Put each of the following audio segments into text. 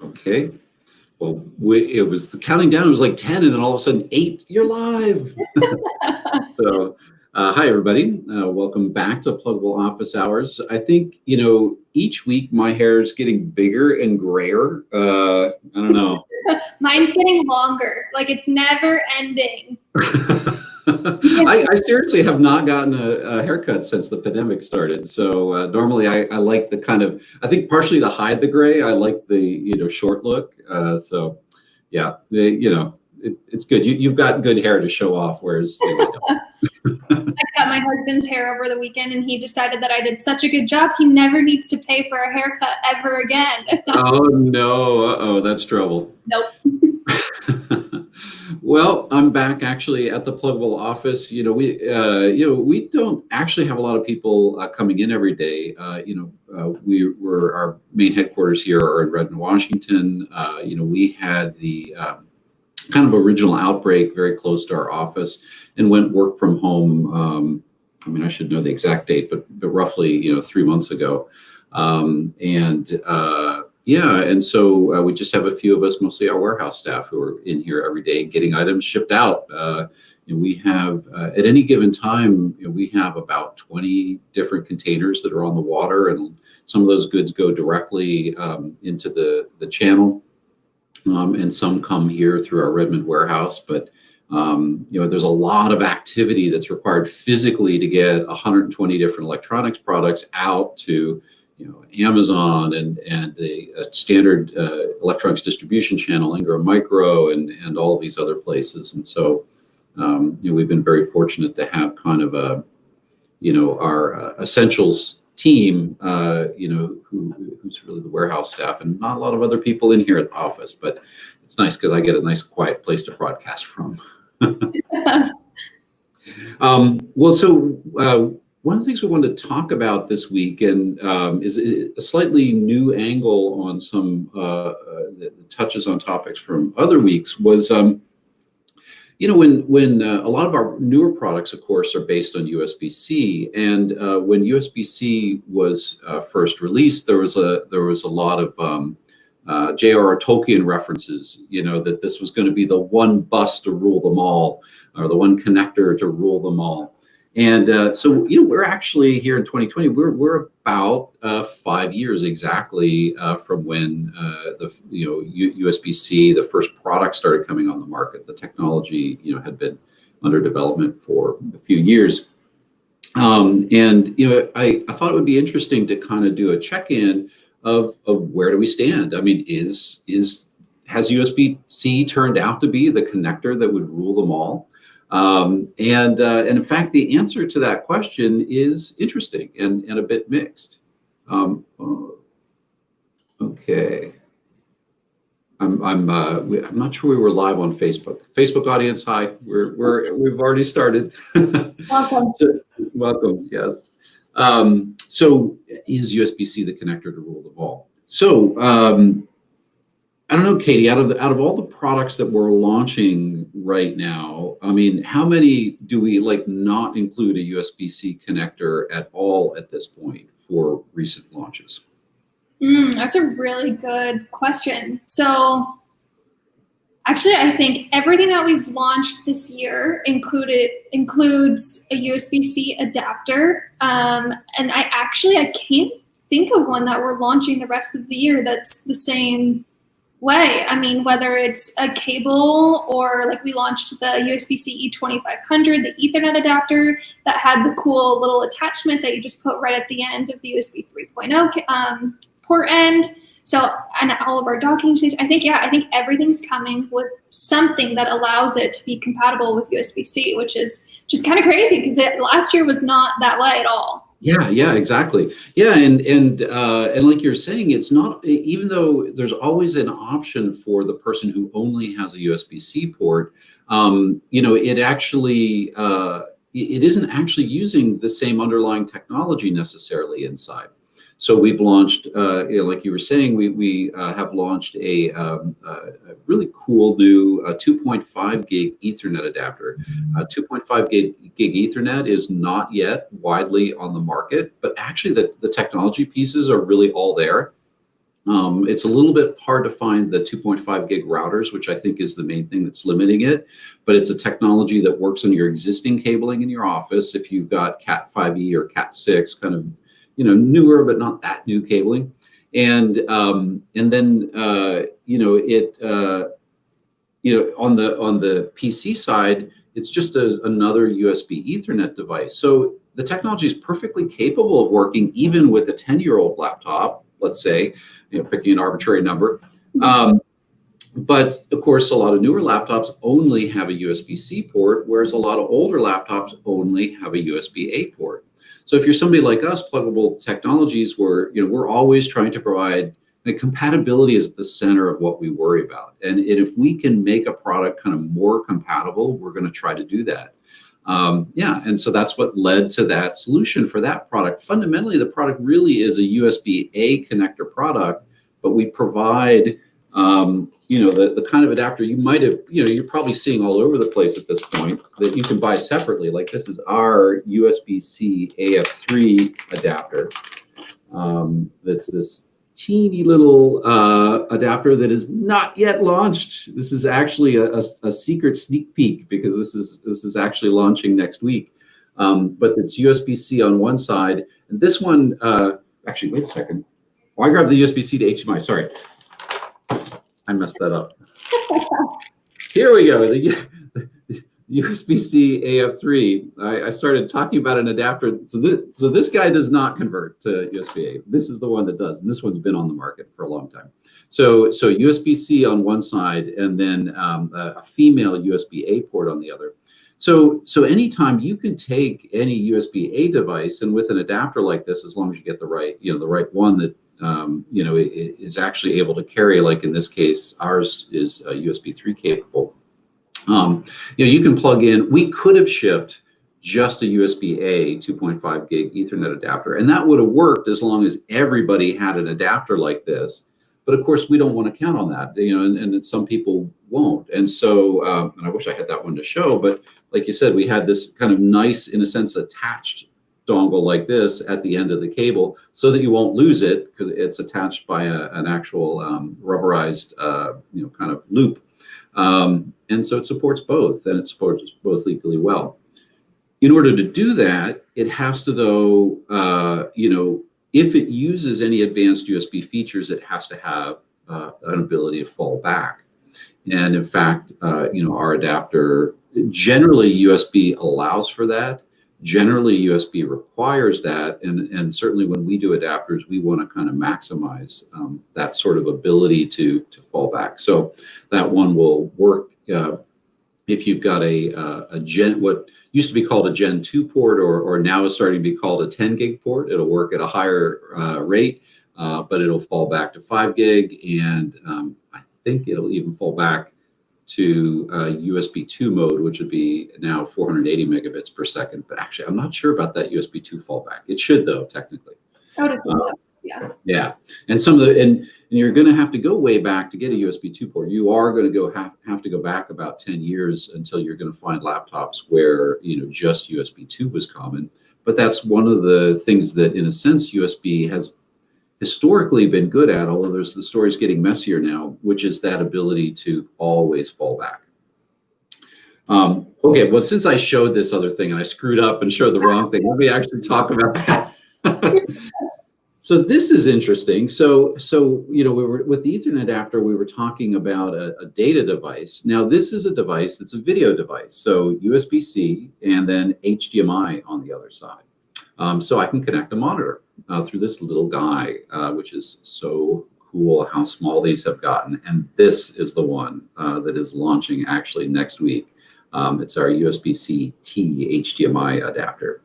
Okay. Well, it was the counting down. It was like 10, and then all of a sudden 8. You're live. So, hi everybody. Welcome back to Plugable Office Hours. I think each week my hair is getting bigger and grayer. I don't know. Mine's getting longer. Like it's never ending. I seriously have not gotten a haircut since the pandemic started. So normally I like the kind of, I think partially to hide the gray, I like the short look. So yeah, it's good. You've got good hair to show off, whereas I got my husband's hair over the weekend, and he decided that I did such a good job. He never needs to pay for a haircut ever again. Oh no! Uh-oh, that's trouble. Nope. Well, I'm back actually at the Plugable office. We don't actually have a lot of people coming in every day. Our main headquarters here are in Redmond, Washington. We had the kind of original outbreak very close to our office and went work from home. I should know the exact date, but roughly 3 months ago. And so we just have a few of us, mostly our warehouse staff, who are in here every day getting items shipped out. And we have, at any given time, we have about 20 different containers that are on the water, and some of those goods go directly into the channel, and some come here through our Redmond warehouse. But there's a lot of activity that's required physically to get 120 different electronics products out to Amazon and the standard electronics distribution channel, Ingram Micro, and all of these other places. And so, we've been very fortunate to have kind of our essentials team, who's really the warehouse staff, and not a lot of other people in here at the office. But it's nice because I get a nice, quiet place to broadcast from. One of the things we wanted to talk about this week, and is a slightly new angle on some that touches on topics from other weeks, was when a lot of our newer products, of course, are based on USB-C, and when USB-C was first released, there was a lot of J.R.R. Tolkien references, that this was going to be the one bus to rule them all, or the one connector to rule them all. And so we're actually here in 2020. We're about 5 years exactly from when USB-C, the first product, started coming on the market. The technology had been under development for a few years, and I thought it would be interesting to kind of do a check-in of where do we stand. I mean, has USB-C turned out to be the connector that would rule them all? And in fact, the answer to that question is interesting and a bit mixed. Okay. I'm not sure we were live on Facebook. Facebook audience, hi. We've already started. Welcome. Welcome. Yes. So is USB-C the connector to rule them all? So I don't know, Katie, out of all the products that we're launching right now, I mean, how many do we not include a USB-C connector at all at this point for recent launches? That's a really good question. So actually, I think everything that we've launched this year includes a USB-C adapter. And I can't think of one that we're launching the rest of the year that's the same way. I mean, whether it's a cable or we launched the USB-C E2500, the Ethernet adapter that had the cool little attachment that you just put right at the end of the USB 3.0 port end. So, and all of our docking stations, I think everything's coming with something that allows it to be compatible with USB-C, which is just kind of crazy because last year was not that way at all. Yeah, exactly. Yeah, and like you're saying, it's not, even though there's always an option for the person who only has a USB-C port, it actually it isn't actually using the same underlying technology necessarily inside. So we've launched, like you were saying, we have launched a really cool new 2.5 gig Ethernet adapter. 2.5 gig Ethernet is not yet widely on the market, but actually the technology pieces are really all there. It's a little bit hard to find the 2.5 gig routers, which I think is the main thing that's limiting it. But it's a technology that works on your existing cabling in your office. If you've got Cat 5e or Cat 6, kind of, newer but not that new cabling, and then on the PC side, it's just another USB Ethernet device. So the technology is perfectly capable of working even with a 10-year-old laptop, let's say, picking an arbitrary number. But of course, a lot of newer laptops only have a USB-C port, whereas a lot of older laptops only have a USB-A port. So if you're somebody like us, Pluggable Technologies, we're always trying to provide, compatibility is at the center of what we worry about. And if we can make a product kind of more compatible, we're going to try to do that. And so that's what led to that solution for that product. Fundamentally, the product really is a USB-A connector product, but we provide, the kind of adapter you might have, you're probably seeing all over the place at this point that you can buy separately. Like this is our USB-C AF3 adapter. That's this teeny little adapter that is not yet launched. This is actually a secret sneak peek because this is actually launching next week. But it's USB-C on one side, and this one actually, wait a second. Oh, I grabbed the USB-C to HDMI. Sorry, I messed that up. Here we go. The USB-C AF3. I started talking about an adapter. So this guy does not convert to USB-A. This is the one that does, and this one's been on the market for a long time. So USB-C on one side, and then a female USB-A port on the other. So anytime you can take any USB-A device, and with an adapter like this, as long as you get the right one that is actually able to carry, like in this case, ours is USB 3 capable. You can plug in. We could have shipped just a USB-A 2.5 gig Ethernet adapter, and that would have worked as long as everybody had an adapter like this. But of course, we don't want to count on that, and some people won't. And so, and I wish I had that one to show, but like you said, we had this kind of nice, in a sense, attached dongle like this at the end of the cable, so that you won't lose it because it's attached by an actual rubberized, kind of loop. And so it supports both, and it supports both equally well. In order to do that, it has to, though, if it uses any advanced USB features, it has to have an ability to fall back. And in fact, our adapter, generally USB allows for that. Generally, USB requires that, and certainly when we do adapters, we want to kind of maximize that sort of ability to fall back. So that one will work if you've got what used to be called a Gen 2 port, or now is starting to be called a 10 gig port. It'll work at a higher rate, but it'll fall back to 5 gig, and I think it'll even fall back to USB 2 mode, which would be now 480 megabits per second. But actually, I'm not sure about that USB 2 fallback. It should, though, technically. I would assume so. Yeah. Yeah, and some of the and you're going to have to go way back to get a USB 2 port. You are going to have to go back about 10 years until you're going to find laptops where just USB 2 was common. But that's one of the things that, in a sense, USB has historically been good at, although the story's getting messier now, which is that ability to always fall back. Okay, well, since I showed this other thing and I screwed up and showed the wrong thing, let me actually talk about that. So this is interesting. So we were with the Ethernet adapter, we were talking about a data device. Now this is a device that's a video device, so USB-C and then HDMI on the other side. So I can connect a monitor through this little guy, which is so cool how small these have gotten. And this is the one that is launching actually next week. It's our USB-C T HDMI adapter.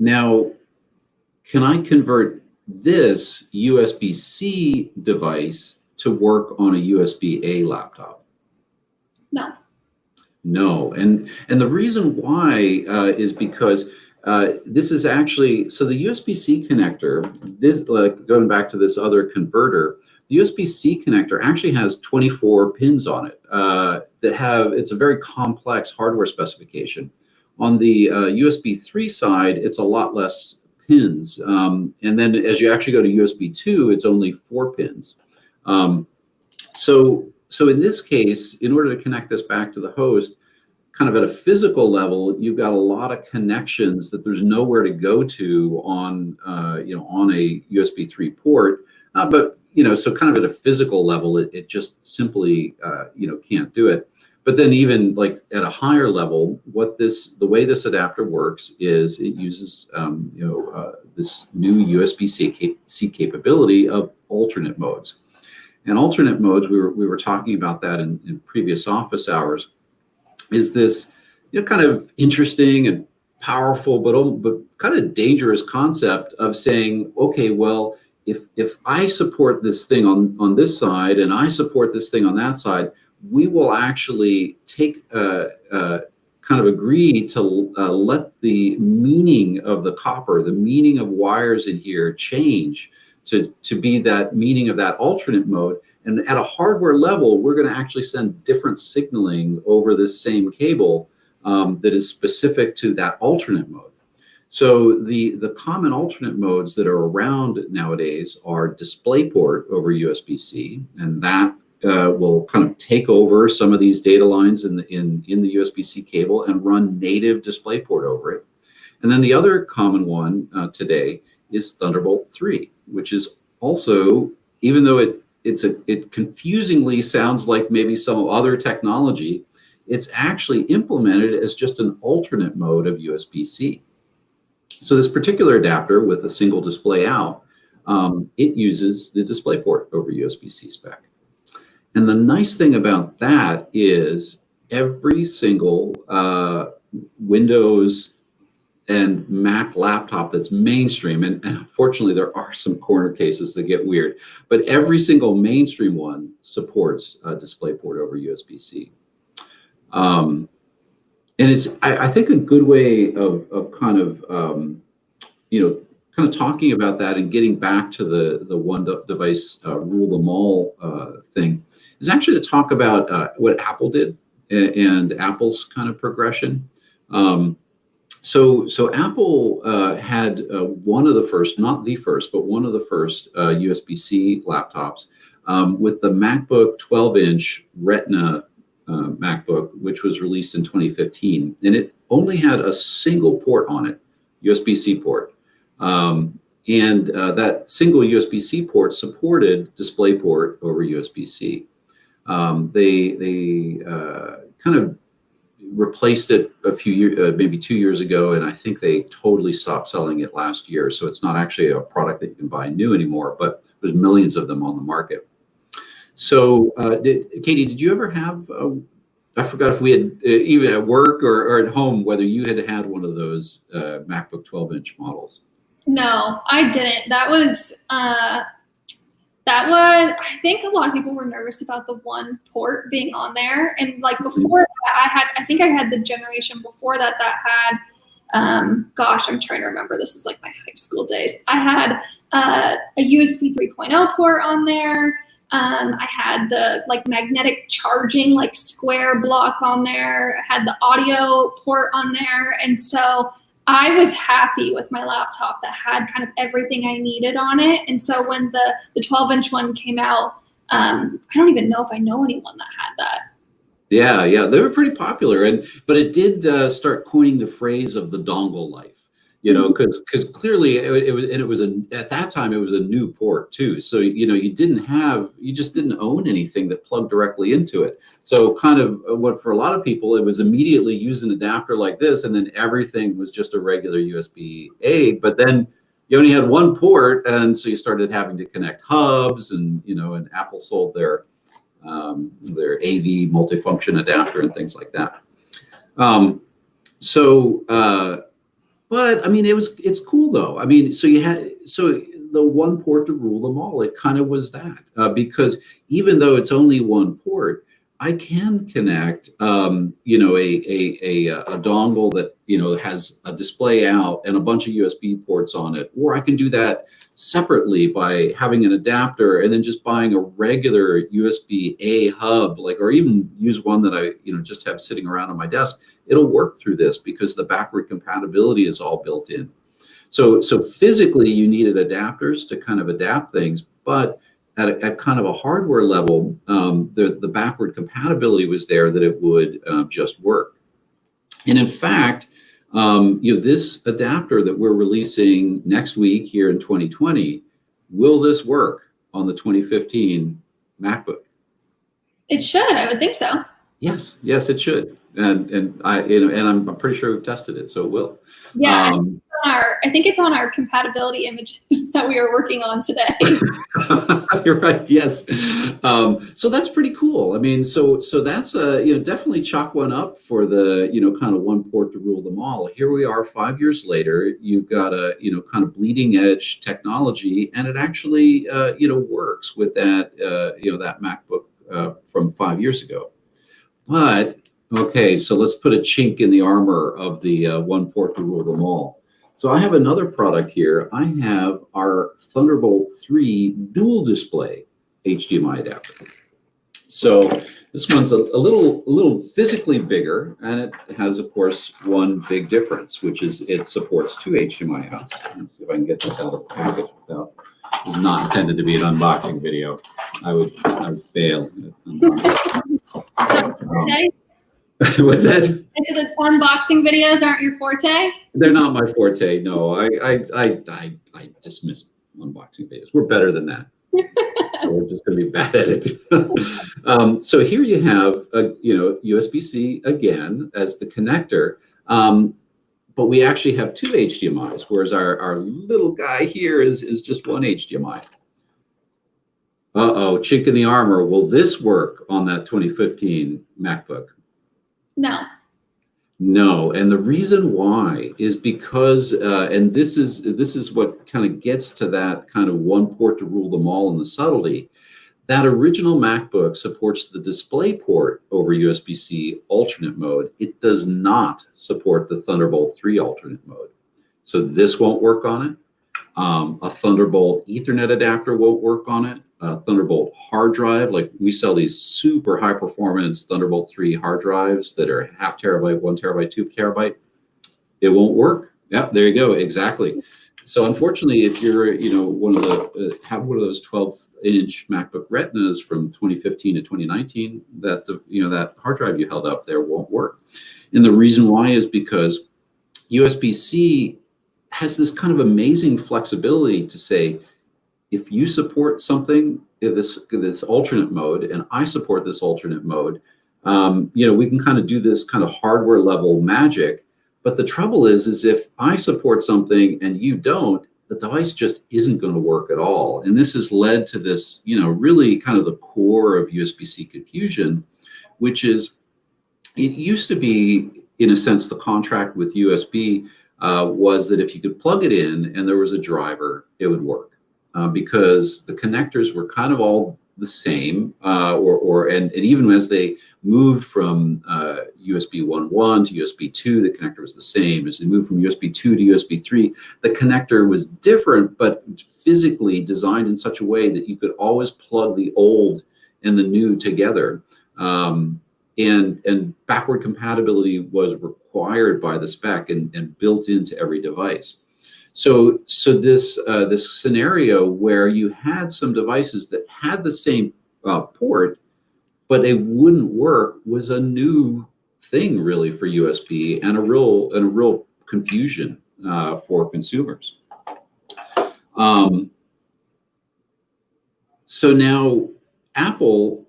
Now, can I convert this USB-C device to work on a USB-A laptop? No. No, and the reason why is because this is actually, so the USB-C connector, this, like going back to this other converter, the USB-C connector actually has 24 pins on it it's a very complex hardware specification. On the USB 3 side, it's a lot less pins. And then as you actually go to USB 2, it's only 4 pins. So in this case, in order to connect this back to the host, kind of at a physical level, you've got a lot of connections that there's nowhere to go to on, on a USB 3 port. But, so kind of at a physical level, it just simply, can't do it. But then even like at a higher level, the way this adapter works is it uses, this new USB-C capability of alternate modes. And alternate modes, we were talking about that in previous office hours, is this kind of interesting and powerful but kind of dangerous concept of saying, okay, well, if I support this thing on this side and I support this thing on that side, we will actually take kind of agree to let the meaning of the copper, the meaning of wires in here change to be that meaning of that alternate mode. And at a hardware level, we're going to actually send different signaling over this same cable that is specific to that alternate mode. So the common alternate modes that are around nowadays are DisplayPort over USB-C, and that will kind of take over some of these data lines in the USB-C cable and run native DisplayPort over it. And then the other common one today is Thunderbolt 3, which is also, even though it confusingly sounds like maybe some other technology, it's actually implemented as just an alternate mode of USB-C. So this particular adapter with a single display out, it uses the DisplayPort over USB-C spec. And the nice thing about that is every single Windows and Mac laptop that's mainstream, and unfortunately there are some corner cases that get weird, but every single mainstream one supports DisplayPort over USB-C. And it's, I think, a good way of kind of, kind of talking about that and getting back to the one device rule them all thing is actually to talk about what Apple did and Apple's kind of progression. So Apple had one of the first, not the first, but one of the first USB-C laptops with the MacBook 12-inch Retina MacBook, which was released in 2015. And it only had a single port on it, USB-C port. And that single USB-C port supported DisplayPort over USB-C. They kind of replaced it a few years, maybe 2 years ago, and I think they totally stopped selling it last year. So it's not actually a product that you can buy new anymore, but there's millions of them on the market. So Katie, did you ever have, I forgot if we had, even at work or at home, whether you had one of those MacBook 12-inch models? No, I didn't. That was, I think a lot of people were nervous about the one port being on there. And like before that, I think I had the generation before that had, gosh, I'm trying to remember. This is like my high school days. I had a USB 3.0 port on there. I had the like magnetic charging, like square block on there. I had the audio port on there. And so I was happy with my laptop that had kind of everything I needed on it. And so when the 12-inch one came out, I don't even know if I know anyone that had that. Yeah, they were pretty popular, but it did start coining the phrase of the dongle life, because clearly it was at that time it was a new port too. So you just didn't own anything that plugged directly into it. So kind of what for a lot of people it was immediately use an adapter like this, and then everything was just a regular USB-A. But then you only had one port, and so you started having to connect hubs, and and Apple sold their AV multifunction adapter and things like that. But I mean, it's cool though. I mean, so the one port to rule them all. It kind of was that because even though it's only one port, I can connect a dongle that has a display out and a bunch of USB ports on it, or I can do that separately by having an adapter and then just buying a regular USB-A hub, or even use one that I just have sitting around on my desk. It'll work through this because the backward compatibility is all built in. So physically, you needed adapters to kind of adapt things, but at kind of a hardware level, the backward compatibility was there that it would just work. And in fact, this adapter that we're releasing next week here in 2020, will this work on the 2015 MacBook? It should. I would think so. Yes, it should. And I'm pretty sure we've tested it, so it will. Yeah, I think it's on our compatibility images that we are working on today. You're right. Yes. So that's pretty cool. I mean, so that's definitely chalk one up for the kind of one port to rule them all. Here we are 5 years later. You've got a kind of bleeding edge technology, and it actually works with that that MacBook from 5 years ago. But okay, so let's put a chink in the armor of the one port to rule them all. So I have another product here. I have our Thunderbolt 3 dual display HDMI adapter. So this one's a little physically bigger, and it has, of course, one big difference, which is it supports 2 HDMI outs. Let's see if I can get this out of the package without. This is not intended to be an unboxing video. I would fail. What's that? And so the unboxing videos aren't your forte? They're not my forte. No, I dismiss unboxing videos. We're better than that. So we're just going to be bad at it. So here you have USB-C again as the connector, but we actually have 2 HDMIs, whereas our little guy here is just one HDMI. Uh-oh, chink in the armor. Will this work on that 2015 MacBook? No, and the reason why is because, and this is what kind of gets to that kind of one port to rule them all in the subtlety. That original MacBook supports the DisplayPort over USB-C alternate mode. It does not support the Thunderbolt 3 alternate mode. So this won't work on it. A Thunderbolt Ethernet adapter won't work on it. A Thunderbolt hard drive, like we sell these super high performance Thunderbolt 3 hard drives that are 0.5 terabyte, 1 terabyte, 2 terabyte. It won't work. Yeah, there you go. Exactly. So unfortunately, if you're have one of those 12-inch MacBook Retinas from 2015 to 2019, that that hard drive you held up there won't work. And the reason why is because USB-C has this kind of amazing flexibility to say, if you support something, this alternate mode, and I support this alternate mode, we can kind of do this kind of hardware level magic. But the trouble is if I support something and you don't, the device just isn't going to work at all. And this has led to this, really kind of the core of USB-C confusion, which is it used to be, in a sense, the contract with USB was that if you could plug it in and there was a driver, it would work. Because the connectors were kind of all the same, and even as they moved from USB 1.1 to USB 2, the connector was the same. As they moved from USB 2 to USB 3, the connector was different, but physically designed in such a way that you could always plug the old and the new together. And backward compatibility was required by the spec and built into every device. So this scenario where you had some devices that had the same port, but it wouldn't work, was a new thing really for USB and a real confusion for consumers. So now Apple,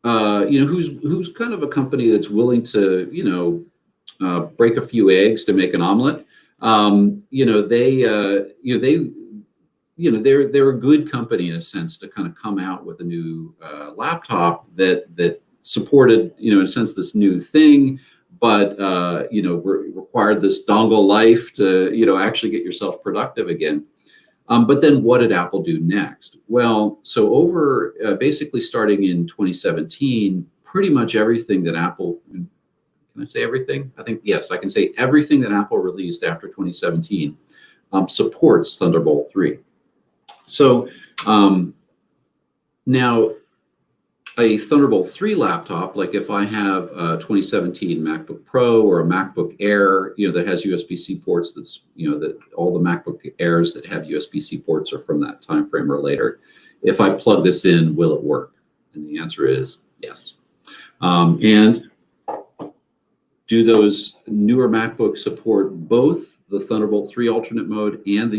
who's kind of a company that's willing to break a few eggs to make an omelet. They're a good company in a sense to kind of come out with a new laptop that supported, in a sense, this new thing, but required this dongle life to actually get yourself productive again. But then what did Apple do next? Well, so over basically starting in 2017, pretty much everything that Apple. Can I say everything? I think, yes, I can say everything that Apple released after 2017 supports Thunderbolt 3. So now a Thunderbolt 3 laptop, like if I have a 2017 MacBook Pro or a MacBook Air, that has USB-C ports, that's, that all the MacBook Airs that have USB-C ports are from that time frame or later. If I plug this in, will it work? And the answer is yes. And do those newer MacBooks support both the Thunderbolt 3 alternate mode and the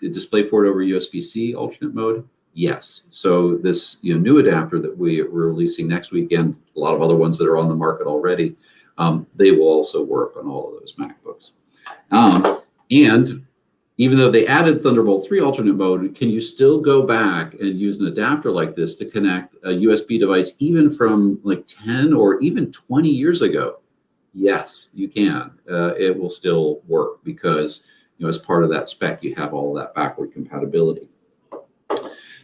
DisplayPort over USB-C alternate mode? Yes. So this new adapter that we're releasing next weekend, a lot of other ones that are on the market already, they will also work on all of those MacBooks. And even though they added Thunderbolt 3 alternate mode, can you still go back and use an adapter like this to connect a USB device even from like 10 or even 20 years ago? Yes, you can. It will still work because as part of that spec, you have all that backward compatibility.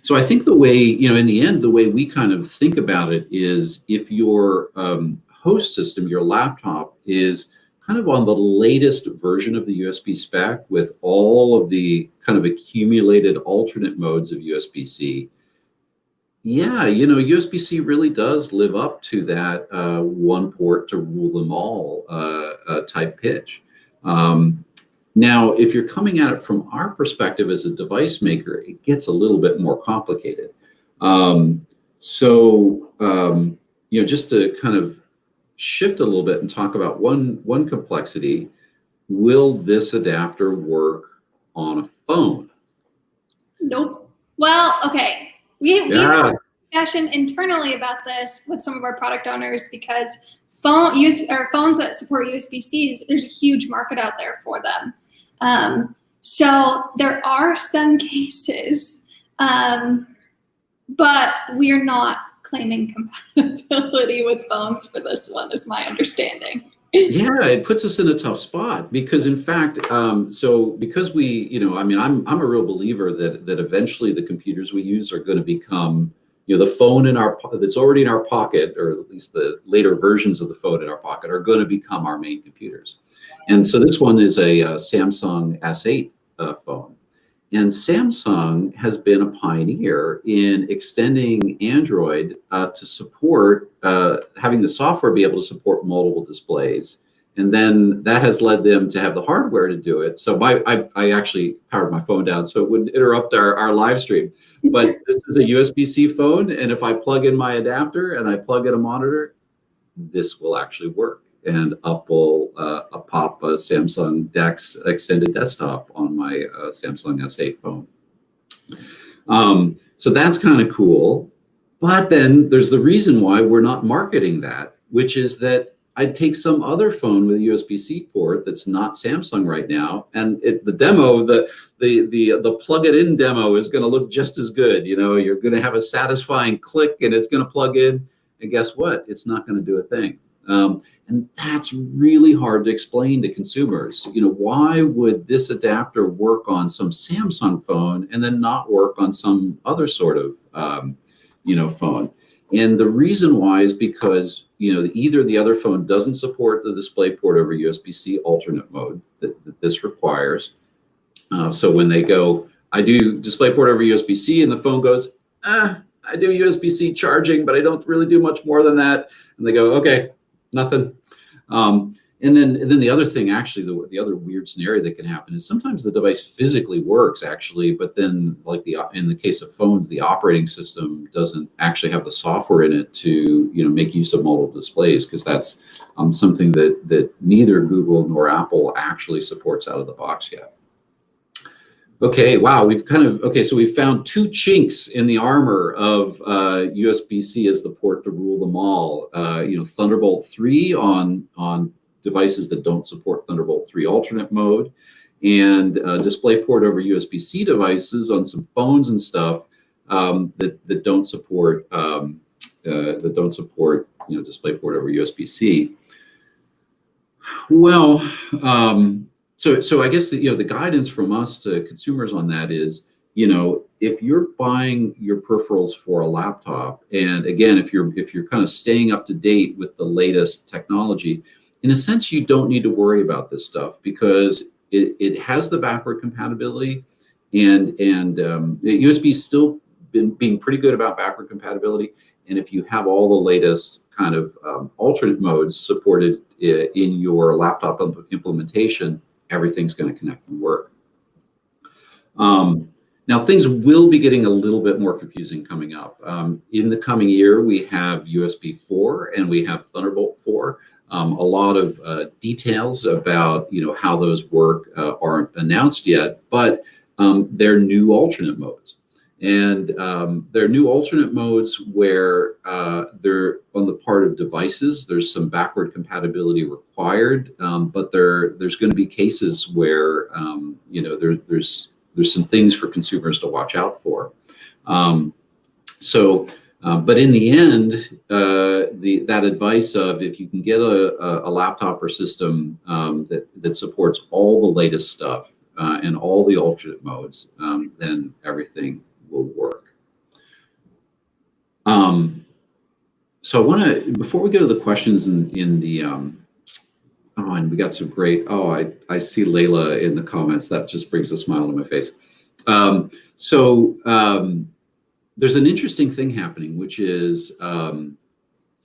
So I think the way, in the end, the way we kind of think about it is if your host system, your laptop, is kind of on the latest version of the USB spec with all of the kind of accumulated alternate modes of USB-C, yeah, USB-C really does live up to that one port to rule them all type pitch. Now, if you're coming at it from our perspective as a device maker, it gets a little bit more complicated. Just to kind of shift a little bit and talk about one complexity, will this adapter work on a phone? Nope. Well, okay. We had a discussion internally about this with some of our product owners because phones that support USB-Cs, there's a huge market out there for them. So there are some cases, but we're not claiming compatibility with phones for this one, is my understanding. Yeah, it puts us in a tough spot because, in fact, because we, I'm a real believer that eventually the computers we use are going to become, the phone that's already in our pocket, or at least the later versions of the phone in our pocket, are going to become our main computers. And so this one is a Samsung S8 phone. And Samsung has been a pioneer in extending Android to support having the software be able to support multiple displays. And then that has led them to have the hardware to do it. So I actually powered my phone down so it wouldn't interrupt our live stream. But this is a USB-C phone. And if I plug in my adapter and I plug in a monitor, this will actually work. And up will pop a Samsung DeX extended desktop on my Samsung S8 phone. So that's kind of cool. But then there's the reason why we're not marketing that, which is that I'd take some other phone with a USB-C port that's not Samsung right now, and the demo, the plug it in demo is going to look just as good. You're going to have a satisfying click, and it's going to plug in, and guess what? It's not going to do a thing. And that's really hard to explain to consumers. Why would this adapter work on some Samsung phone and then not work on some other sort of, phone? And the reason why is because, either the other phone doesn't support the DisplayPort over USB-C alternate mode that this requires. So when they go, I do DisplayPort over USB-C, and the phone goes, I do USB-C charging, but I don't really do much more than that. And they go, okay, nothing. And then the other thing, actually, the other weird scenario that can happen is sometimes the device physically works, actually, but then, like in the case of phones, the operating system doesn't actually have the software in it to make use of multiple displays, because that's something that neither Google nor Apple actually supports out of the box yet. Okay, wow, so we've found two chinks in the armor of USB-C as the port to rule them all. Thunderbolt 3 on devices that don't support Thunderbolt 3 alternate mode, and DisplayPort over USB-C devices on some phones and stuff that don't support DisplayPort over USB-C. Well, so I guess the guidance from us to consumers on that is, if you're buying your peripherals for a laptop, and again, if you're kind of staying up to date with the latest technology, in a sense, you don't need to worry about this stuff because it has the backward compatibility, and the USB still being pretty good about backward compatibility, And if you have all the latest kind of alternate modes supported in your laptop implementation, everything's going to connect and work. Now, things will be getting a little bit more confusing coming up. In the coming year, we have USB 4 and we have Thunderbolt 4. A lot of details about how those work aren't announced yet, but they're new alternate modes. And they're new alternate modes where they're on the part of devices. There's some backward compatibility required, but there's going to be cases where there's some things for consumers to watch out for. But in the end, that advice of if you can get a laptop or system that supports all the latest stuff and all the alternate modes, then everything will work. So I want to, before we go to the questions in the, and we got some great, I see Leila in the comments. That just brings a smile to my face. There's an interesting thing happening, which is for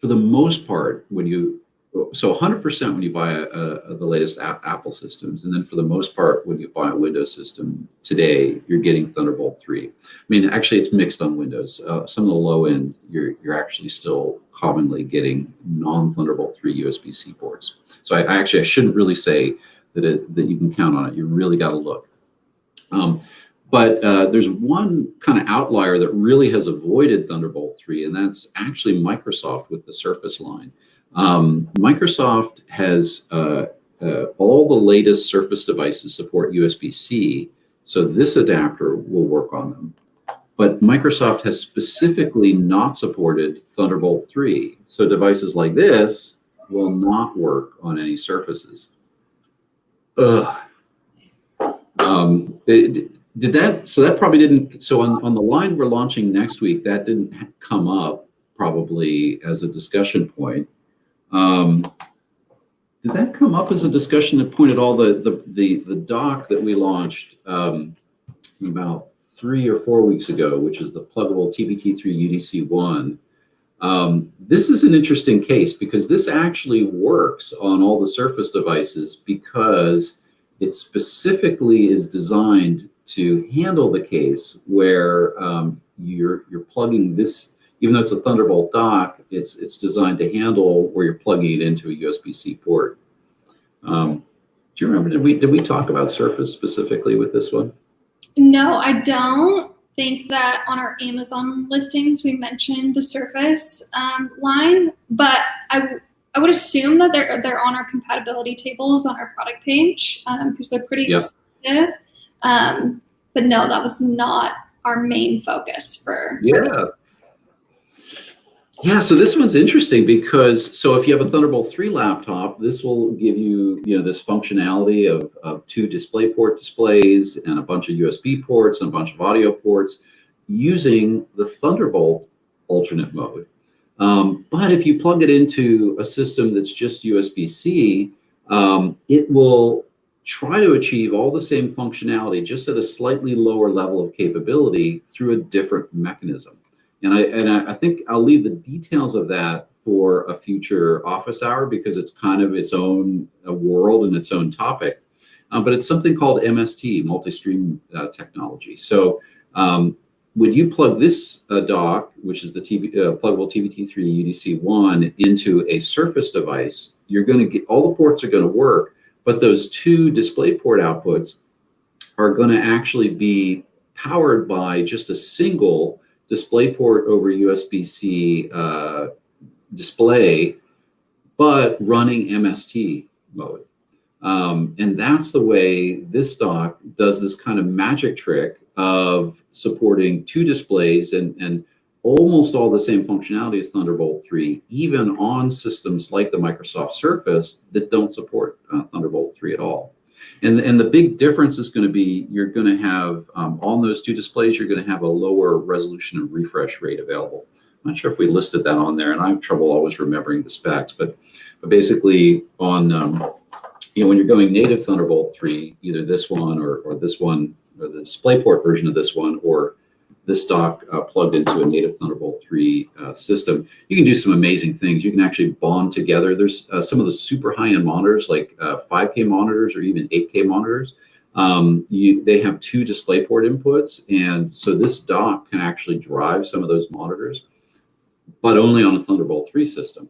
the most part, 100% when you buy the latest Apple systems, and then for the most part, when you buy a Windows system today, you're getting Thunderbolt 3. I mean, actually, it's mixed on Windows. Some of the low end, you're actually still commonly getting non-Thunderbolt 3 USB-C ports. So I shouldn't really say that you can count on it. You really got to look. But there's one kind of outlier that really has avoided Thunderbolt 3, and that's actually Microsoft with the Surface line. Microsoft has all the latest Surface devices support USB-C, so this adapter will work on them. But Microsoft has specifically not supported Thunderbolt 3, so devices like this will not work on any Surfaces. That probably didn't, so on the line we're launching next week, that didn't come up probably as a discussion point. Did that come up as a discussion that pointed all the dock that we launched about 3 or 4 weeks ago, which is the Plugable TBT3 UDC1? This is an interesting case because this actually works on all the Surface devices because it specifically is designed to handle the case where you're plugging this. Even though it's a Thunderbolt dock, it's designed to handle where you're plugging it into a USB-C port. Do you remember, did we talk about Surface specifically with this one? No, I don't think that on our Amazon listings we mentioned the Surface line, but I would assume that they're on our compatibility tables on our product page because they're pretty extensive. But no, that was not our main focus for Yeah, so this one's interesting because, if you have a Thunderbolt 3 laptop, this will give you, this functionality of 2 DisplayPort displays and a bunch of USB ports and a bunch of audio ports using the Thunderbolt alternate mode. But if you plug it into a system that's just USB-C, it will try to achieve all the same functionality just at a slightly lower level of capability through a different mechanism. And I think I'll leave the details of that for a future office hour because it's kind of its own world and its own topic. But it's something called MST, multi-stream technology. So when you plug this dock, which is the Plugable TBT3 UDC1, into a Surface device, you're going to get all the ports are going to work, but those 2 DisplayPort outputs are going to actually be powered by just a single DisplayPort over USB-C display, but running MST mode. And that's the way this dock does this kind of magic trick of supporting 2 displays and almost all the same functionality as Thunderbolt 3, even on systems like the Microsoft Surface that don't support Thunderbolt 3 at all. And the big difference is going to be you're going to have, on those 2 displays, you're going to have a lower resolution and refresh rate available. I'm not sure if we listed that on there, and I have trouble always remembering the specs, but basically on, when you're going native Thunderbolt 3, either this one or this one, or the DisplayPort version of this one, or this dock plugged into a native Thunderbolt 3 system, you can do some amazing things. You can actually bond together. There's some of the super high-end monitors, like 5K monitors or even 8K monitors. They have 2 DisplayPort inputs, and so this dock can actually drive some of those monitors, but only on a Thunderbolt 3 system.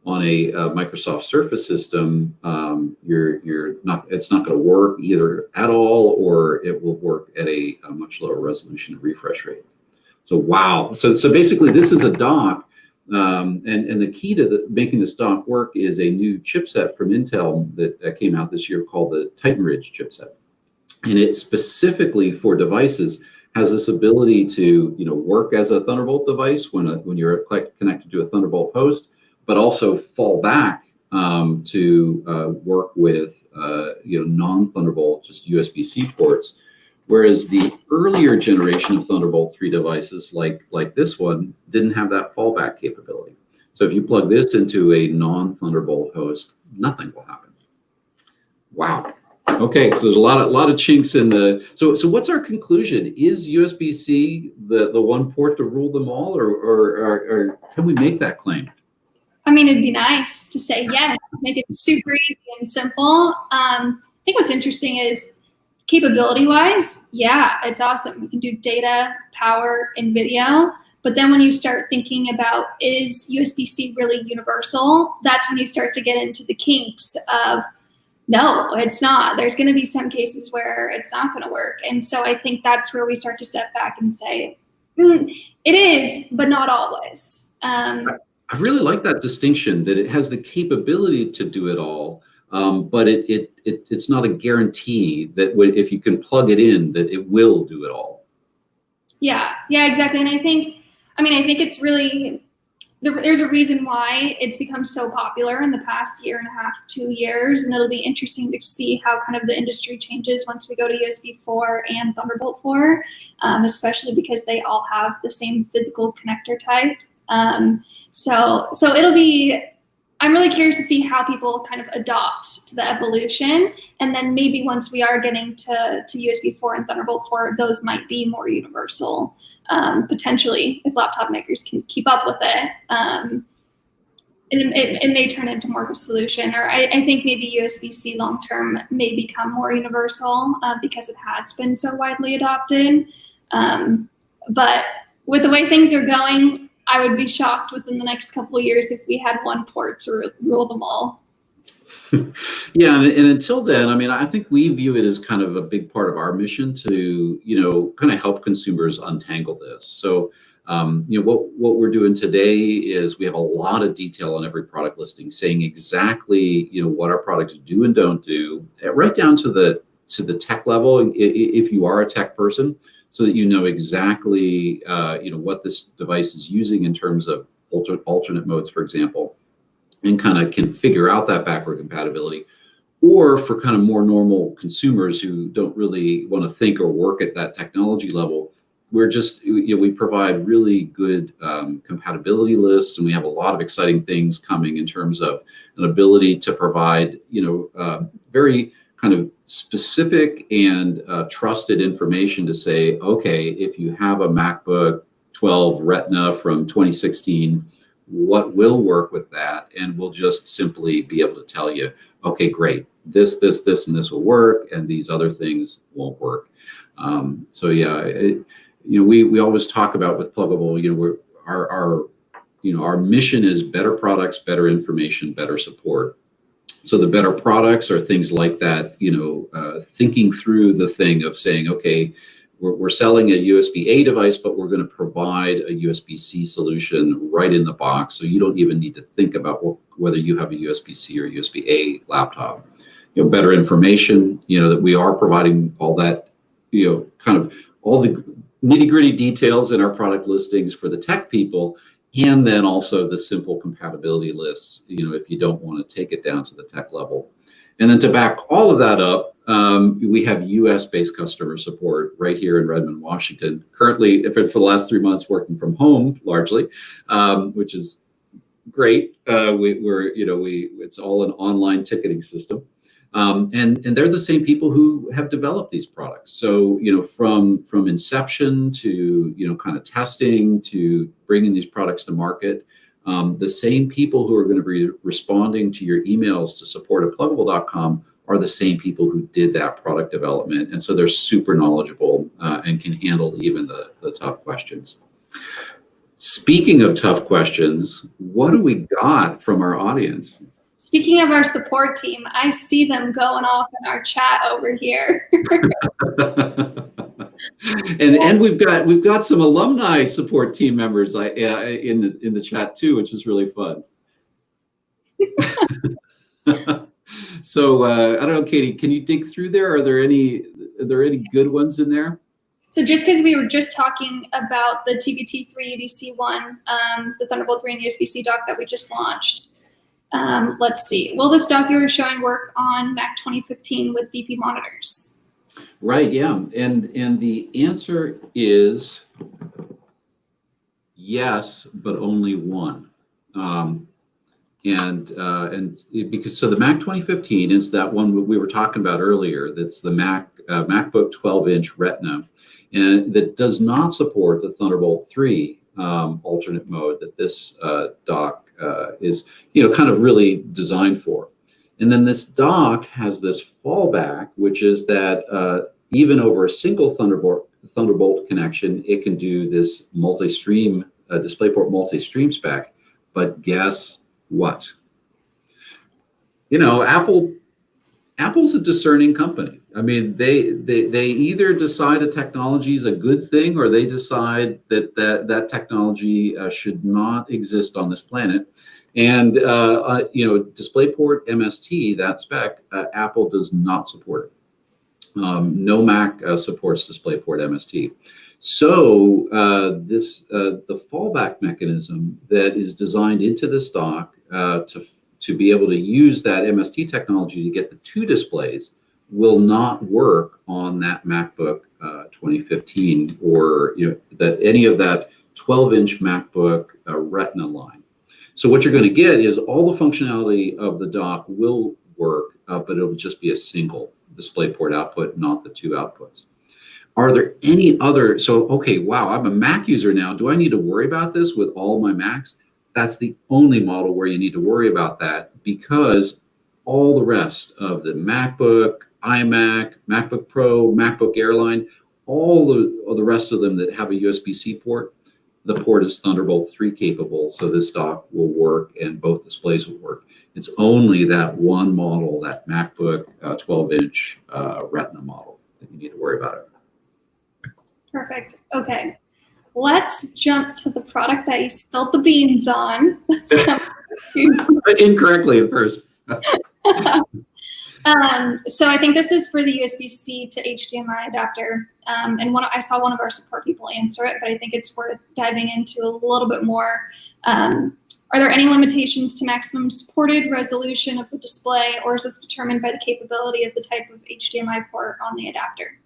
On a Microsoft Surface system, it's not going to work either at all, or it will work at a much lower resolution and refresh rate. So wow! So basically, this is a dock, and the key to making this dock work is a new chipset from Intel that came out this year called the Titan Ridge chipset, and it specifically for devices has this ability to work as a Thunderbolt device when you're connected to a Thunderbolt host, but also fall back to work with non-Thunderbolt, just USB-C ports. Whereas the earlier generation of Thunderbolt 3 devices, like this one, didn't have that fallback capability. So if you plug this into a non-Thunderbolt host, nothing will happen. Wow. Okay, so there's a lot of chinks in the. So what's our conclusion? Is USB-C the one port to rule them all, or can we make that claim? I mean, it'd be nice to say yes, make it super easy and simple. I think what's interesting is capability-wise, yeah, it's awesome. You can do data, power, and video. But then when you start thinking about, is USB-C really universal? That's when you start to get into the kinks of, no, it's not. There's going to be some cases where it's not going to work. And so I think that's where we start to step back and say, it is, but not always. I really like that distinction, that it has the capability to do it all, but it's not a guarantee that if you can plug it in, that it will do it all. Yeah, exactly. And I think it's really, there's a reason why it's become so popular in the past year and a half, 2 years, and it'll be interesting to see how kind of the industry changes once we go to USB 4 and Thunderbolt 4, especially because they all have the same physical connector type. So it'll be, I'm really curious to see how people kind of adopt to the evolution. And then maybe once we are getting to USB 4 and Thunderbolt 4, those might be more universal, potentially, if laptop makers can keep up with it. It may turn into more of a solution, or I think maybe USB-C long-term may become more universal because it has been so widely adopted. But with the way things are going, I would be shocked within the next couple of years if we had one port to rule them all. Yeah, and until then, I think we view it as kind of a big part of our mission to, kind of help consumers untangle this. So, what we're doing today is we have a lot of detail on every product listing, saying exactly, what our products do and don't do, right down to the tech level, if you are a tech person, so that you know exactly, what this device is using in terms of alternate modes, for example, and kind of can figure out that backward compatibility. Or for kind of more normal consumers who don't really want to think or work at that technology level, we're just, we provide really good compatibility lists, and we have a lot of exciting things coming in terms of an ability to provide, very kind of specific and trusted information to say, okay, if you have a MacBook 12 Retina from 2016, what will work with that? And we'll just simply be able to tell you, okay, great, this, and this will work, and these other things won't work. So yeah, we always talk about with Plugable, our mission is better products, better information, better support. So the better products are things like that, thinking through the thing of saying, okay, we're selling a USB-A device, but we're going to provide a USB-C solution right in the box. So you don't even need to think about whether you have a USB-C or USB-A laptop. Better information, that we are providing all that, kind of all the nitty-gritty details in our product listings for the tech people. And then also the simple compatibility lists, if you don't want to take it down to the tech level. And then to back all of that up, we have US-based customer support right here in Redmond, Washington. Currently, for the last 3 months, working from home largely, which is great. It's all an online ticketing system. And they're the same people who have developed these products. So, from inception to, kind of testing to bringing these products to market, the same people who are going to be responding to your emails to support at Plugable.com are the same people who did that product development. And so they're super knowledgeable and can handle even the tough questions. Speaking of tough questions, what do we got from our audience? Speaking of our support team, I see them going off in our chat over here. and we've got some alumni support team members in the chat too, which is really fun. So I don't know, Katie, can you dig through there? Are there any good ones in there? So just because we were just talking about the TBT3 EDC1, the Thunderbolt 3 and USB-C dock that we just launched. Let's see. Will this dock you were showing work on Mac 2015 with DP monitors? Right, yeah. And the answer is yes, but only one. Because the Mac 2015 is that one we were talking about earlier. That's the MacBook 12-inch Retina, and that does not support the Thunderbolt 3 alternate mode that this dock is kind of really designed for. And then this dock has this fallback, which is that even over a single Thunderbolt connection, it can do this multi-stream DisplayPort multi-stream spec. But guess what? Apple's a discerning company. I mean, they either decide a technology is a good thing, or they decide that technology should not exist on this planet. And DisplayPort MST, that spec, Apple does not support it. No Mac supports DisplayPort MST. So the fallback mechanism that is designed into this dock to be able to use that MST technology to get the two displays will not work on that MacBook 2015 or any of that 12-inch MacBook Retina line. So what you're going to get is all the functionality of the dock will work, but it'll just be a single DisplayPort output, not the two outputs. Are there any other? So okay, wow, I'm a Mac user now. Do I need to worry about this with all my Macs? That's the only model where you need to worry about that, because all the rest of the MacBook, iMac, MacBook Pro, MacBook Airline, all the rest of them that have a USB-C port, the port is Thunderbolt 3 capable, so this dock will work and both displays will work. It's only that one model, that MacBook 12-inch Retina model, that you need to worry about it. Perfect. Okay. Let's jump to the product that you spilled the beans on. Incorrectly at first. So I think this is for the USB-C to HDMI adapter. And I saw one of our support people answer it, but I think it's worth diving into a little bit more. Are there any limitations to maximum supported resolution of the display, or is this determined by the capability of the type of HDMI port on the adapter?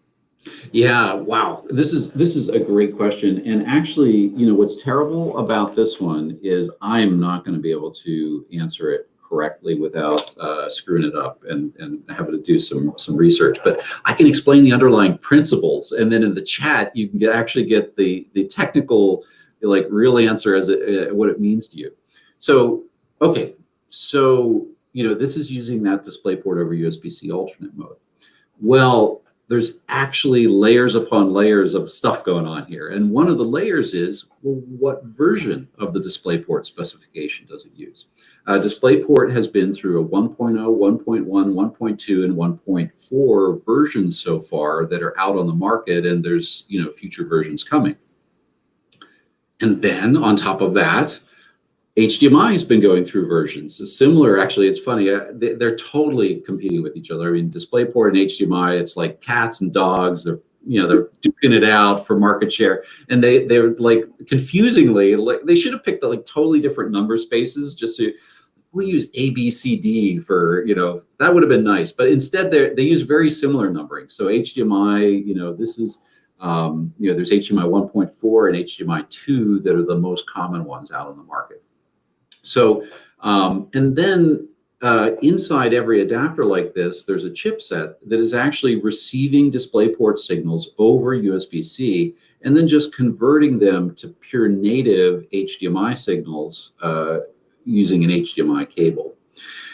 Yeah, wow. This is a great question. And actually, what's terrible about this one is I'm not going to be able to answer it correctly without screwing it up and having to do some research. But I can explain the underlying principles, and then in the chat you can actually get the technical, real answer as what it means to you. So okay, so this is using that DisplayPort over USB-C alternate mode. Well, there's actually layers upon layers of stuff going on here. And one of the layers is, well, what version of the DisplayPort specification does it use? DisplayPort has been through a 1.0, 1.1, 1.2, and 1.4 versions so far that are out on the market, and there's future versions coming. And then on top of that, HDMI has been going through versions. Similar, actually, it's funny, they're totally competing with each other. I mean, DisplayPort and HDMI, it's like cats and dogs. They're duking it out for market share. And they're confusingly, they should have picked totally different number spaces just to, we use A, B, C, D for, that would have been nice. But instead, they use very similar numbering. So HDMI, this is, there's HDMI 1.4 and HDMI 2 that are the most common ones out on the market. So, and then inside every adapter like this, there's a chipset that is actually receiving DisplayPort signals over USB-C and then just converting them to pure native HDMI signals using an HDMI cable.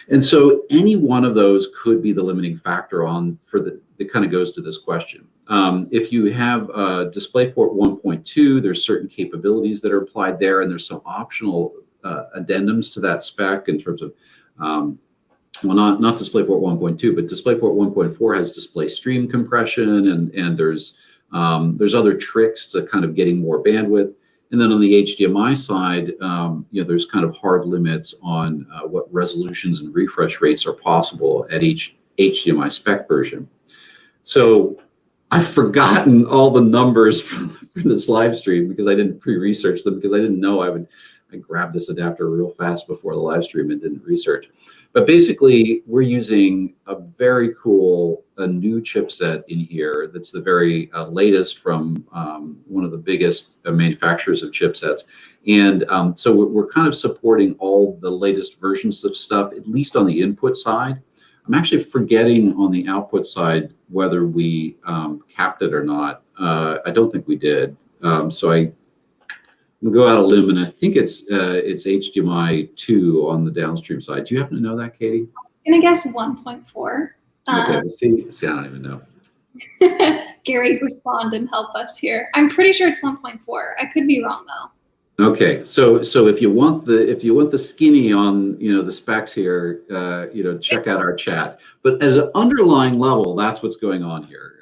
And so any one of those could be the limiting factor that kind of goes to this question. If you have DisplayPort 1.2, there's certain capabilities that are applied there, and there's some optional addendums to that spec in terms of, well, not DisplayPort 1.2, but DisplayPort 1.4 has display stream compression, and there's other tricks to kind of getting more bandwidth. And then on the HDMI side, there's kind of hard limits on what resolutions and refresh rates are possible at each HDMI spec version. So I've forgotten all the numbers from this live stream because I didn't pre-research them, because I didn't know I grabbed this adapter real fast before the live stream and didn't research. But basically, we're using a very cool, new chipset in here that's the very latest from one of the biggest manufacturers of chipsets. And so we're kind of supporting all the latest versions of stuff, at least on the input side. I'm actually forgetting on the output side whether we capped it or not. I don't think we did. So I'm gonna go out a limb, and I think it's HDMI 2 on the downstream side. Do you happen to know that, Katie? I'm gonna guess 1.4. Okay, see, I don't even know. Gary, respond and help us here. I'm pretty sure it's 1.4. I could be wrong though. Okay, so if you want the skinny on the specs here, check out our chat. But as an underlying level, that's what's going on here.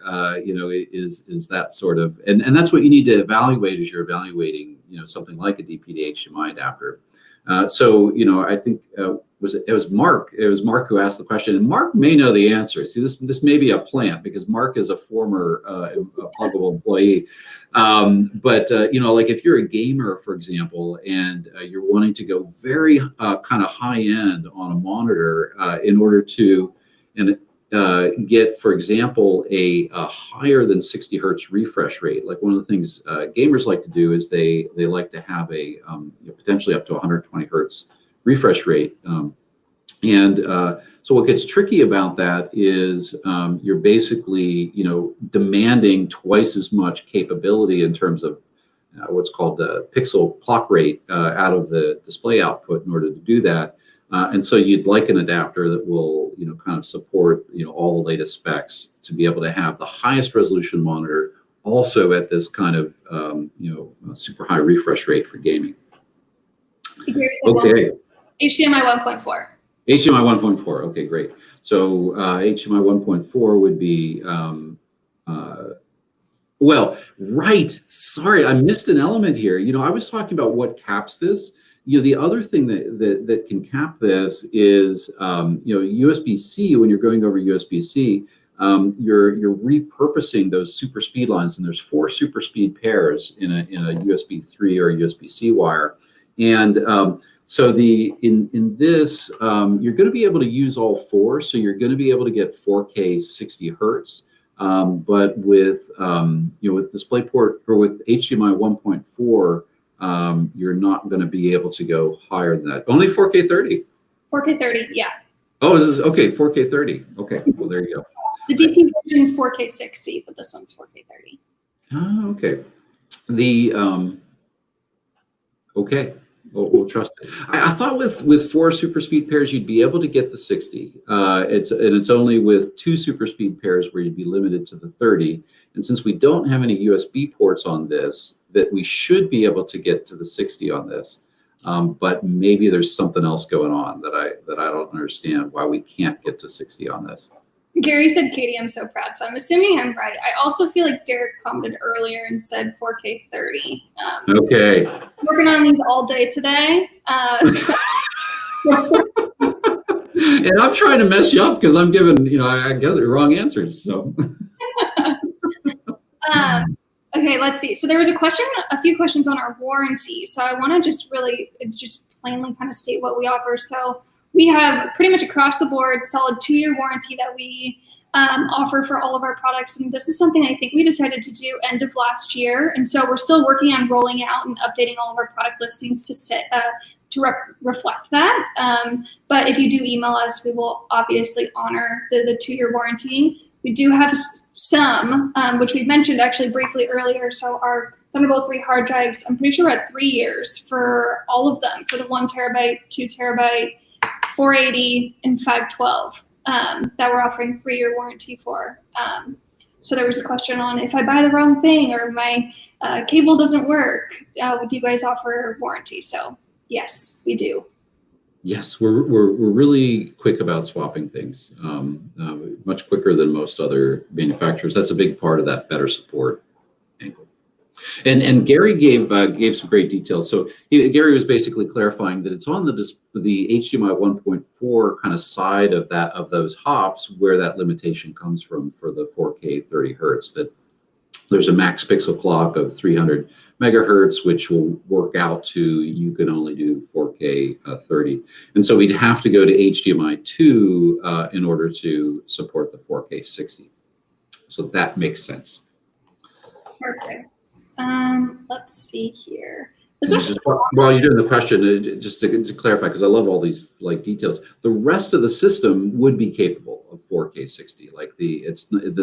Is that sort of, and that's what you need to evaluate as you're evaluating something like a DP to HDMI adapter. I think it was Mark who asked the question, and Mark may know the answer. See, this may be a plant because Mark is a former Plugable employee. Like if you're a gamer, for example, and you're wanting to go very kind of high end on a monitor in order to get, for example, a higher than 60 hertz refresh rate. Like one of the things gamers like to do is they like to have a potentially up to 120 hertz refresh rate. So what gets tricky about that is you're basically demanding twice as much capability in terms of what's called the pixel clock rate out of the display output in order to do that. And so you'd like an adapter that will, kind of support, all the latest specs to be able to have the highest resolution monitor also at this kind of, super high refresh rate for gaming. Okay. HDMI 1.4. HDMI 1.4. Okay, great. So HDMI 1.4 would be, well, right. Sorry, I missed an element here. I was talking about what caps this. The other thing that can cap this is, USB-C. When you're going over USB-C, you're repurposing those super speed lines, and there's 4 super speed pairs in a USB 3 or USB-C wire, and so in this, you're going to be able to use all 4. So you're going to be able to get 4K 60 hertz, but with with DisplayPort or with HDMI 1.4. You're not going to be able to go higher than that. Only 4K 30. 4K 30, yeah. Oh, is this okay? 4K 30. Okay, well there you go. The DP version is 4K 60, but this one's 4K 30. Oh, okay. Okay. We'll trust it. I thought with 4 super speed pairs you'd be able to get the 60. It's only with 2 super speed pairs where you'd be limited to the 30. And since we don't have any USB ports on this, that we should be able to get to the 60 on this. But maybe there's something else going on that I don't understand why we can't get to 60 on this. Gary said, Katie, I'm so proud. So I'm assuming I'm right. I also feel like Derek commented earlier and said 4K 30. Okay. Working on these all day today. And I'm trying to mess you up because I'm giving, I guess the wrong answers. So. Okay, let's see. So there was a few questions on our warranty. So I want to just plainly kind of state what we offer. So we have pretty much across the board solid 2-year warranty that we offer for all of our products. And this is something I think we decided to do end of last year. And so we're still working on rolling out and updating all of our product listings reflect that. But if you do email us, we will obviously honor the 2-year warranty. We do have some, which we mentioned actually briefly earlier. So our Thunderbolt 3 hard drives, I'm pretty sure we're at 3 years for all of them, for the 1 terabyte, 2 terabyte, 480, and 512 that we're offering 3-year warranty for. So there was a question on if I buy the wrong thing or my cable doesn't work, do you guys offer warranty? So yes, we do. Yes, we're really quick about swapping things, much quicker than most other manufacturers. That's a big part of that better support angle. And Gary gave some great details. So Gary was basically clarifying that it's on the HDMI 1.4 kind of side of those hops where that limitation comes from for the 4K 30 hertz. That there's a max pixel clock of 300 megahertz, which will work out to you can only do 4K 30. And so we'd have to go to HDMI 2 in order to support the 4K 60. So that makes sense. Perfect. Let's see here. While you're doing the question, just to clarify, because I love all these details, the rest of the system would be capable of 4K 60.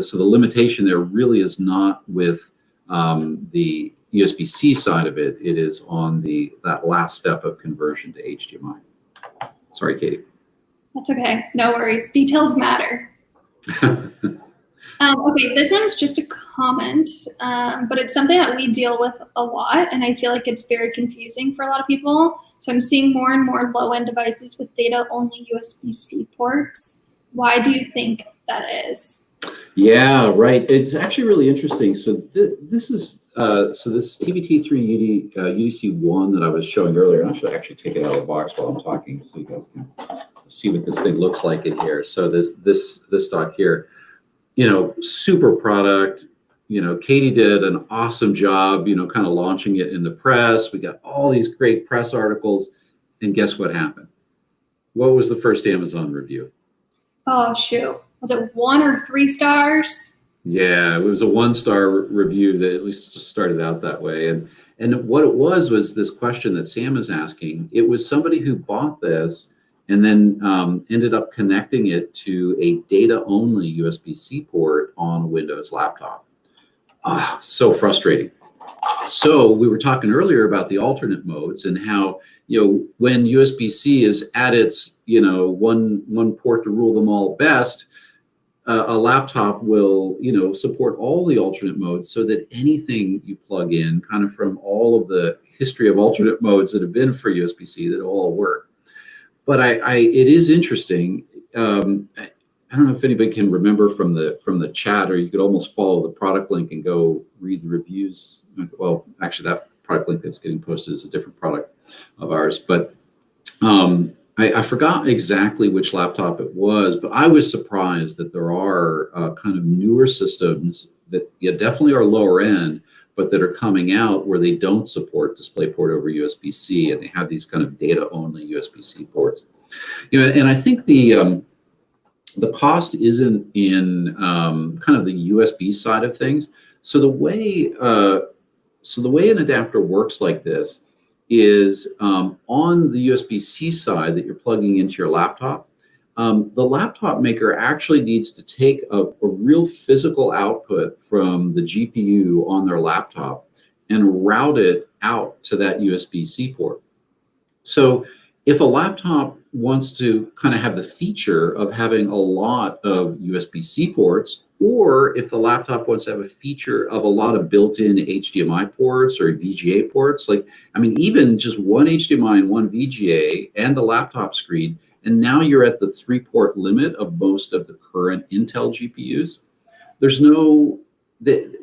So the limitation there really is not with the USB-C side of it. It is on that last step of conversion to HDMI. Sorry, Katie. That's okay. No worries. Details matter. Okay, this one's just a comment, but it's something that we deal with a lot, and I feel like it's very confusing for a lot of people. So I'm seeing more and more low-end devices with data-only USB-C ports. Why do you think that is? Yeah, right. It's actually really interesting. So this is TBT3 UDC1 that I was showing earlier. And I should actually take it out of the box while I'm talking so you guys can see what this thing looks like in here. So this stock here, super product. Katie did an awesome job, kind of launching it in the press. We got all these great press articles, and guess what happened? What was the first Amazon review? Oh shoot, was it 1 or 3 stars? Yeah, it was a 1-star review that at least just started out that way. And what it was this question that Sam is asking. It was somebody who bought this and then ended up connecting it to a data-only USB-C port on a Windows laptop. So frustrating. So we were talking earlier about the alternate modes and how, when USB-C is at its, one port to rule them all best, a laptop will, support all the alternate modes so that anything you plug in, kind of from all of the history of alternate modes that have been for USB-C, that all work. But it is interesting. I don't know if anybody can remember from the chat, or you could almost follow the product link and go read the reviews. Well, actually, that product link that's getting posted is a different product of ours. But I forgot exactly which laptop it was, but I was surprised that there are kind of newer systems that definitely are lower end, but that are coming out where they don't support DisplayPort over USB-C, and they have these kind of data-only USB-C ports. And I think the cost isn't in kind of the USB side of things. So the way an adapter works like this is on the USB-C side that you're plugging into your laptop. The laptop maker actually needs to take a real physical output from the GPU on their laptop and route it out to that USB-C port. So if a laptop wants to kind of have the feature of having a lot of USB-C ports, or if the laptop wants to have a feature of a lot of built-in HDMI ports or VGA ports, even just one HDMI and one VGA and the laptop screen, and now you're at the 3-port limit of most of the current Intel GPUs. There's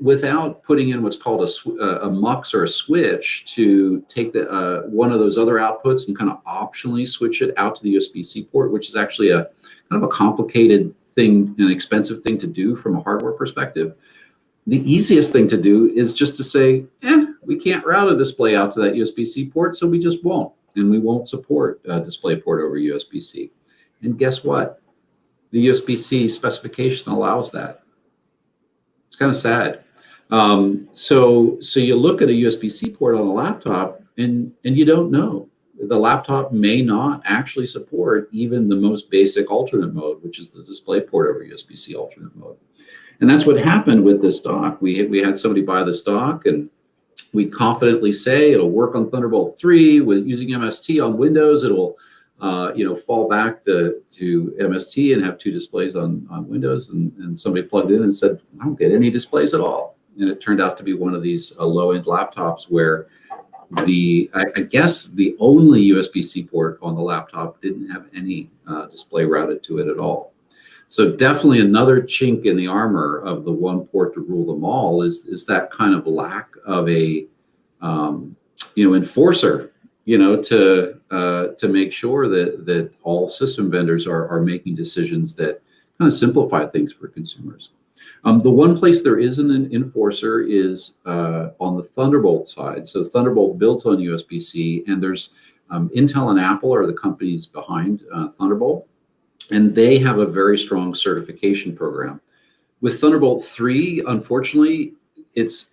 without putting in what's called a mux or a switch to take one of those other outputs and kind of optionally switch it out to the USB-C port, which is actually a kind of a complicated thing, an expensive thing to do from a hardware perspective. The easiest thing to do is just to say, we can't route a display out to that USB-C port, so we just won't. And we won't support DisplayPort over USB-C. And guess what? The USB-C specification allows that. It's kind of sad. So you look at a USB-C port on a laptop and you don't know. the laptop may not actually support even the most basic alternate mode, which is the DisplayPort over USB-C alternate mode. And that's what happened with this dock. We had somebody buy this dock, and we confidently say it'll work on Thunderbolt 3 with using MST on Windows. It'll fall back to MST and have two displays on Windows. And somebody plugged in and said, I don't get any displays at all. And it turned out to be one of these low-end laptops where I guess the only USB-C port on the laptop didn't have any display routed to it at all. So definitely another chink in the armor of the one port to rule them all is that kind of lack of a enforcer, to make sure that all system vendors are making decisions that kind of simplify things for consumers. The one place there isn't an enforcer is on the Thunderbolt side. So Thunderbolt builds on USB-C, and there's Intel and Apple are the companies behind Thunderbolt, and they have a very strong certification program. With Thunderbolt 3, unfortunately, it's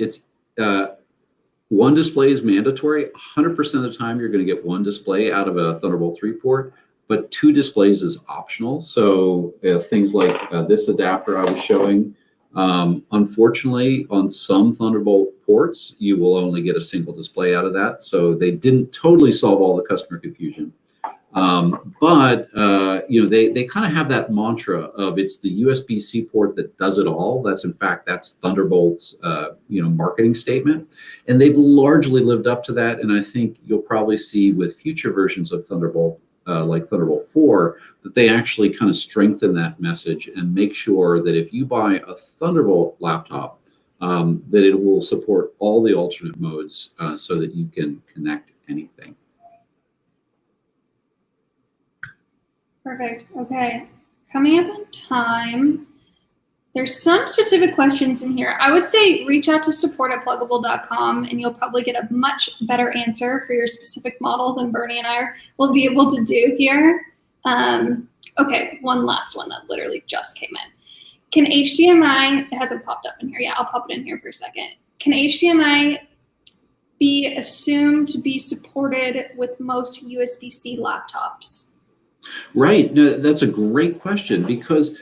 one display is mandatory. 100% of the time, you're going to get one display out of a Thunderbolt 3 port, but two displays is optional. So things like this adapter I was showing, unfortunately, on some Thunderbolt ports, you will only get a single display out of that. So they didn't totally solve all the customer confusion. But they kind of have that mantra of it's the USB-C port that does it all. That's Thunderbolt's marketing statement, and they've largely lived up to that. And I think you'll probably see with future versions of Thunderbolt, like Thunderbolt 4, that they actually kind of strengthen that message and make sure that if you buy a Thunderbolt laptop, that it will support all the alternate modes so that you can connect anything. Perfect. Okay. Coming up on time. There's some specific questions in here. I would say reach out to support@plugable.com and you'll probably get a much better answer for your specific model than Bernie and I will be able to do here. Okay, one last one that literally just came in. Can HDMI, it hasn't popped up in here yet, I'll pop it in here for a second. Can HDMI be assumed to be supported with most USB-C laptops? Right. No, that's a great question because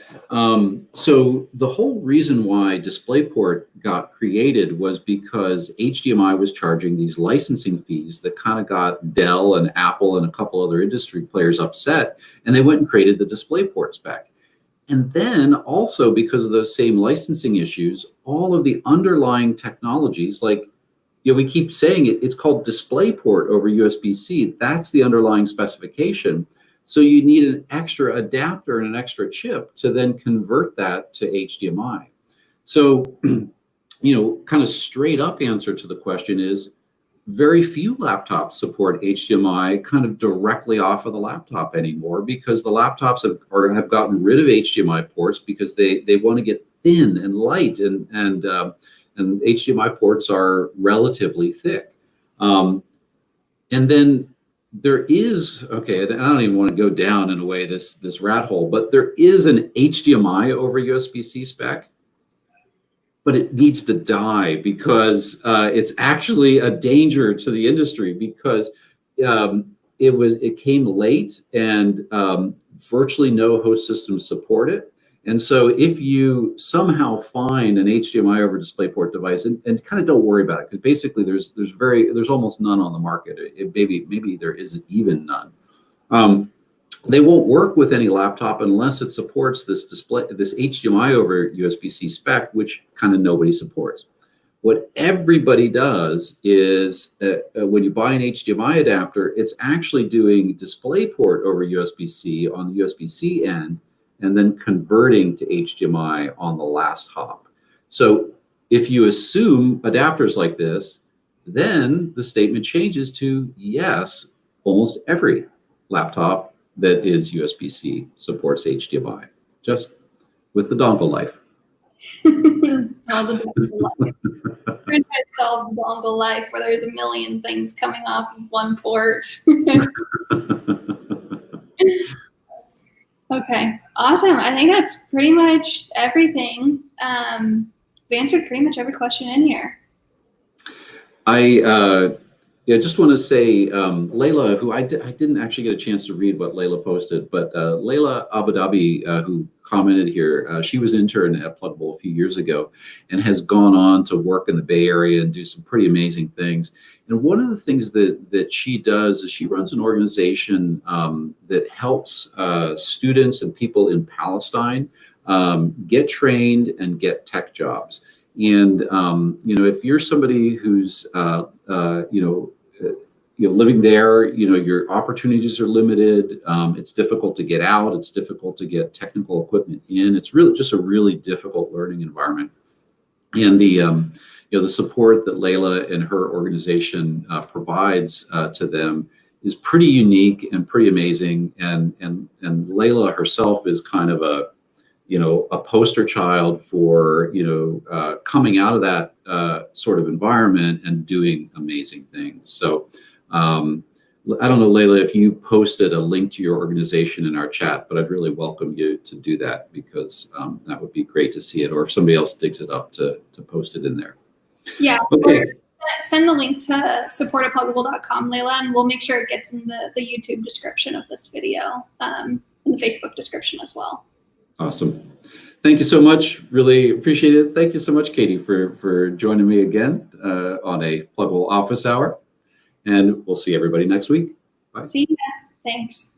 so the whole reason why DisplayPort got created was because HDMI was charging these licensing fees that kind of got Dell and Apple and a couple other industry players upset, and they went and created the DisplayPort spec. And then also because of those same licensing issues, all of the underlying technologies, like we keep saying it's called DisplayPort over USB-C. That's the underlying specification. So you need an extra adapter and an extra chip to then convert that to HDMI. So, kind of straight up answer to the question is very few laptops support HDMI kind of directly off of the laptop anymore because the laptops have gotten rid of HDMI ports because they want to get thin and light and HDMI ports are relatively thick. And then there is, okay, and I don't even want to go down in a way this rat hole, but there is an HDMI over USB-C spec, but it needs to die because it's actually a danger to the industry because it came late and virtually no host systems support it. And so if you somehow find an HDMI over DisplayPort device, and kind of don't worry about it, because basically there's almost none on the market. Maybe there isn't even none. They won't work with any laptop unless it supports this HDMI over USB-C spec, which kind of nobody supports. What everybody does is when you buy an HDMI adapter, it's actually doing DisplayPort over USB-C on the USB-C end, and then converting to HDMI on the last hop. So if you assume adapters like this, then the statement changes to yes, almost every laptop that is USB-C supports HDMI, just with the dongle life. All the dongle life. We're going to solve dongle life where there's a million things coming off of one port. Okay, awesome. I think that's pretty much everything. We answered pretty much every question in here. I Yeah, I just want to say, Leila, who I didn't actually get a chance to read what Leila posted, but Leila Abu Dhabi, who commented here, she was an intern at Plugable a few years ago and has gone on to work in the Bay Area and do some pretty amazing things. And one of the things that she does is she runs an organization that helps students and people in Palestine get trained and get tech jobs. And if you're somebody who's living there, your opportunities are limited. It's difficult to get out. It's difficult to get technical equipment in. It's really just a really difficult learning environment. And the support that Leila and her organization provides to them is pretty unique and pretty amazing. And Leila herself is kind of a poster child for, coming out of that sort of environment and doing amazing things. So I don't know, Leila, if you posted a link to your organization in our chat, but I'd really welcome you to do that, because that would be great to see it, or if somebody else digs it up to post it in there. Yeah. Okay. Send the link to support@plugable.com, Leila, and we'll make sure it gets in the YouTube description of this video, in the Facebook description as well. Awesome. Thank you so much. Really appreciate it. Thank you so much, Katie, for joining me again on a Plugable Office Hour. And we'll see everybody next week. Bye. See ya. Thanks.